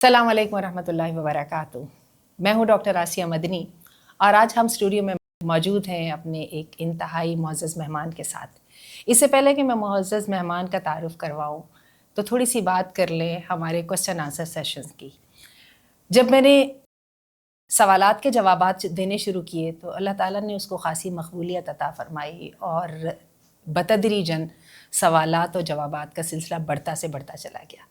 السلام علیکم ورحمۃ اللہ وبرکاتہ. میں ہوں ڈاکٹر آسیہ مدنی اور آج ہم اسٹوڈیو میں موجود ہیں اپنے ایک انتہائی معزز مہمان کے ساتھ. اس سے پہلے کہ میں معزز مہمان کا تعارف کرواؤں تو تھوڑی سی بات کر لیں ہمارے کوسچن آنسر سیشنز کی. جب میں نے سوالات کے جوابات دینے شروع کیے تو اللہ تعالیٰ نے اس کو خاصی مقبولیت عطا فرمائی اور بتدریجاً سوالات اور جوابات کا سلسلہ بڑھتا سے بڑھتا چلا گیا.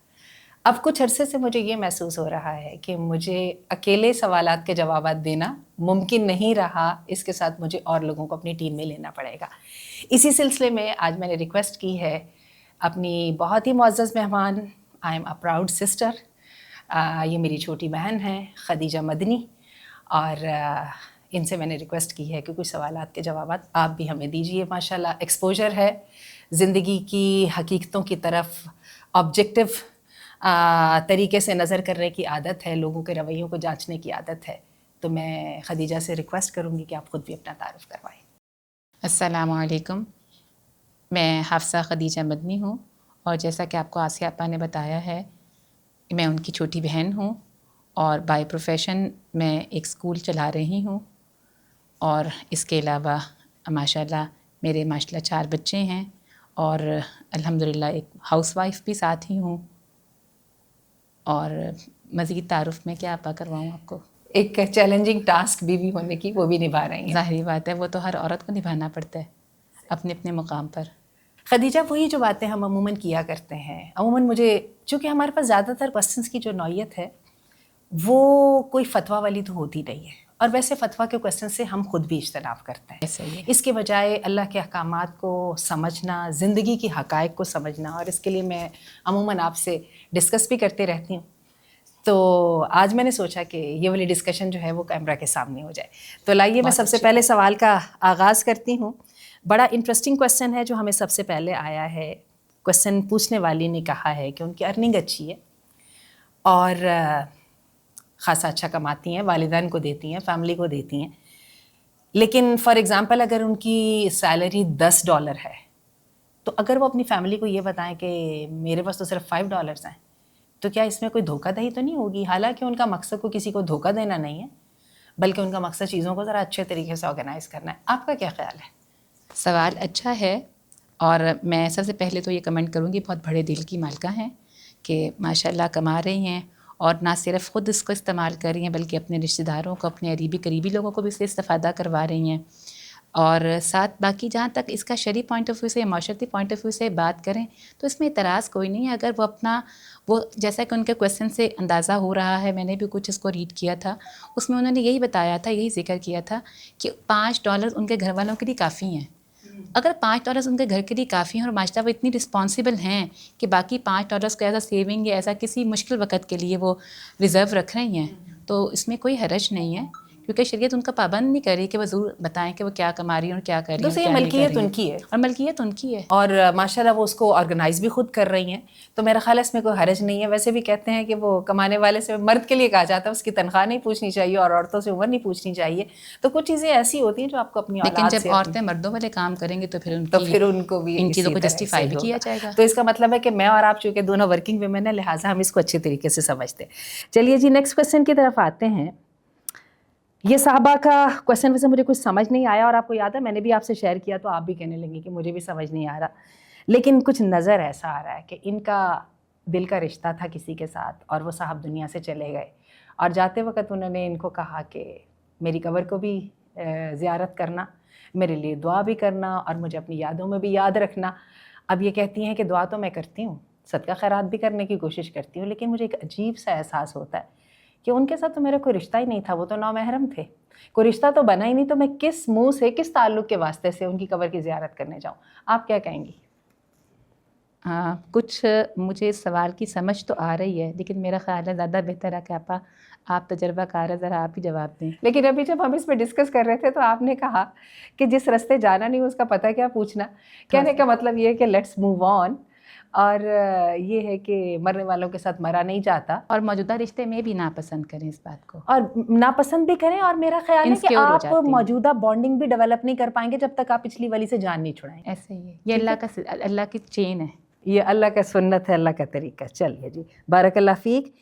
اب کچھ عرصے سے مجھے یہ محسوس ہو رہا ہے کہ مجھے اکیلے سوالات کے جوابات دینا ممکن نہیں رہا، اس کے ساتھ مجھے اور لوگوں کو اپنی ٹیم میں لینا پڑے گا. اسی سلسلے میں آج میں نے ریکویسٹ کی ہے اپنی بہت ہی معزز مہمان، I am a proud sister, یہ میری چھوٹی بہن ہیں خدیجہ مدنی، اور ان سے میں نے ریکویسٹ کی ہے کہ کچھ سوالات کے جوابات آپ بھی ہمیں دیجیے. ماشاءاللہ ایکسپوجر ہے زندگی کی حقیقتوں کی طرف، آبجیکٹو طریقے سے نظر کرنے کی عادت ہے، لوگوں کے رویوں کو جانچنے کی عادت ہے. تو میں خدیجہ سے ریکویسٹ کروں گی کہ آپ خود بھی اپنا تعارف کروائیں. السلام علیکم. میں حافظہ خدیجہ مدنی ہوں اور جیسا کہ آپ کو آسیہ آپا نے بتایا ہے میں ان کی چھوٹی بہن ہوں اور بائی پروفیشن میں ایک اسکول چلا رہی ہوں، اور اس کے علاوہ ماشاءاللہ میرے 4 بچے ہیں اور الحمدللہ ایک ہاؤس وائف بھی ساتھ ہی ہوں. اور مزید تعارف میں کیا آپا کرواؤں آپ کو؟ ایک چیلنجنگ ٹاسک بیوی ہونے کی وہ بھی نبھا رہی ہیں. ظاہری بات ہے، وہ تو ہر عورت کو نبھانا پڑتا ہے اپنے اپنے مقام پر. خدیجہ وہی جو باتیں ہم عموماً کیا کرتے ہیں، عموماً مجھے چونکہ ہمارے پاس زیادہ تر کوسچنس کی جو نوعیت ہے وہ کوئی فتویٰ والی تو ہوتی نہیں ہے، اور ویسے فتویٰ کے کوسچن سے ہم خود بھی اجتناب کرتے ہیں. ایسا ہی ہے. اس کے بجائے اللہ کے احکامات کو سمجھنا، زندگی کی حقائق کو سمجھنا، اور اس کے لیے میں عموماً آپ سے ڈسکس بھی کرتے رہتی ہوں. تو آج میں نے سوچا کہ یہ والی ڈسکشن جو ہے وہ کیمرہ کے سامنے ہو جائے. تو لائیے میں سب سے پہلے سوال کا آغاز کرتی ہوں. بڑا انٹرسٹنگ کوسچن ہے جو ہمیں سب سے پہلے آیا ہے. کوسچن پوچھنے والی نے کہا ہے کہ ان کی ارننگ اچھی ہے اور خاصا اچھا کماتی ہیں، والدین کو دیتی ہیں، فیملی کو دیتی ہیں، لیکن فار ایگزامپل اگر ان کی سیلری $10 ہے تو اگر وہ اپنی فیملی کو یہ بتائیں کہ میرے پاس تو صرف $5 ہیں، تو کیا اس میں کوئی دھوکہ دہی تو نہیں ہوگی؟ حالانکہ ان کا مقصد کو کسی کو دھوکہ دینا نہیں ہے، بلکہ ان کا مقصد چیزوں کو ذرا اچھے طریقے سے آرگنائز کرنا ہے. آپ کا کیا خیال ہے؟ سوال اچھا ہے، اور میں سب سے پہلے تو یہ کمنٹ کروں گی بہت بڑے دل کی مالکہ ہیں کہ ماشاءاللہ کما رہی ہیں، اور نہ صرف خود اس کو استعمال کر رہی ہیں بلکہ اپنے رشتہ داروں کو، اپنے قریبی لوگوں کو بھی اس سے استفادہ کروا رہی ہیں. اور ساتھ باقی جہاں تک اس کا شرعی پوائنٹ آف ویو سے، معاشرتی پوائنٹ آف ویو سے بات کریں تو اس میں اعتراض کوئی نہیں ہے. اگر وہ جیسا کہ ان کے کویسچن سے اندازہ ہو رہا ہے، میں نے بھی کچھ اس کو ریڈ کیا تھا، اس میں انہوں نے یہی بتایا تھا، یہی ذکر کیا تھا کہ $5 ان کے گھر والوں کے لیے کافی ہیں. اگر $5 ان کے گھر کے لیے کافی ہیں اور ماشاءاللہ وہ اتنی رسپانسیبل ہیں کہ باقی $5 کو ایز اے سیونگ یا ایسا کسی مشکل وقت کے لیے وہ ریزرو رکھ رہی ہیں، تو اس میں کوئی حرج نہیں ہے، کیونکہ شریعت ان کا پابند نہیں کر رہی کہ وہ ضرور بتائیں کہ وہ کیا کما رہی ہیں اور کیا کر رہی ہیں. دوسرے یہ ملکیت ان کی ہے، اور ملکیت ان کی ہے، اور ماشاءاللہ وہ اس کو آرگنائز بھی خود کر رہی ہیں، تو میرا خیال ہے اس میں کوئی حرج نہیں ہے. ویسے بھی کہتے ہیں کہ وہ کمانے والے سے، مرد کے لیے کہا جاتا ہے اس کی تنخواہ نہیں پوچھنی چاہیے اور عورتوں سے عمر نہیں پوچھنی چاہیے. تو کچھ چیزیں ایسی ہوتی ہیں جو آپ کو اپنی اولاد سے، لیکن جب عورتیں مردوں والے کام کریں گی تو پھر ان کو بھی ان چیزوں اسی کو طرح جسٹیفائی سے بھی کیا جائے گا. تو اس کا مطلب ہے کہ میں اور آپ چونکہ دونوں ورکنگ ویمن ہیں، لہٰذا ہم اس کو اچھے طریقے سے سمجھتے ہیں. چلیے جی نیکسٹ کوسچن کی طرف آتے ہیں. یہ صحابہ کا کوسچن ویسے مجھے کچھ سمجھ نہیں آیا، اور آپ کو یاد ہے میں نے بھی آپ سے شیئر کیا تو آپ بھی کہنے لگیں کہ مجھے بھی سمجھ نہیں آ رہا، لیکن کچھ نظر ایسا آ رہا ہے کہ ان کا دل کا رشتہ تھا کسی کے ساتھ اور وہ صاحب دنیا سے چلے گئے، اور جاتے وقت انہوں نے ان کو کہا کہ میری قبر کو بھی زیارت کرنا، میرے لیے دعا بھی کرنا، اور مجھے اپنی یادوں میں بھی یاد رکھنا. اب یہ کہتی ہیں کہ دعا تو میں کرتی ہوں، صدقہ خیرات بھی کرنے کی کوشش کرتی ہوں، لیکن مجھے ایک عجیب سا احساس ہوتا ہے کہ ان کے ساتھ تو میرا کوئی رشتہ ہی نہیں تھا، وہ تو نامحرم تھے، کوئی رشتہ تو بنا ہی نہیں، تو میں کس منہ سے، کس تعلق کے واسطے سے ان کی قبر کی زیارت کرنے جاؤں؟ آپ کیا کہیں گی؟ کچھ مجھے اس سوال کی سمجھ تو آ رہی ہے، لیکن میرا خیال ہے زیادہ بہتر ہے کہ آپ تجربہ کار ہے، ذرا آپ ہی جواب دیں. لیکن ابھی جب ہم اس پہ ڈسکس کر رہے تھے تو آپ نے کہا کہ جس راستے جانا نہیں اس کا پتہ کیا پوچھنا. کہنے کا مطلب یہ ہے کہ لیٹس موو آن، اور یہ ہے کہ مرنے والوں کے ساتھ مرا نہیں جاتا، اور موجودہ رشتے میں بھی ناپسند کریں اس بات کو، اور ناپسند بھی کریں، اور میرا خیال ہے کہ انسیکیور ہو آپ جاتے ہیں. موجودہ بانڈنگ بھی ڈیولپ نہیں کر پائیں گے جب تک آپ پچھلی والی سے جان نہیں چھڑائیں. ایسا ہی ہے، یہ اللہ کی چین ہے، یہ اللہ کا سنت ہے، اللہ کا طریقہ. چلیے جی، بارک اللہ فیک.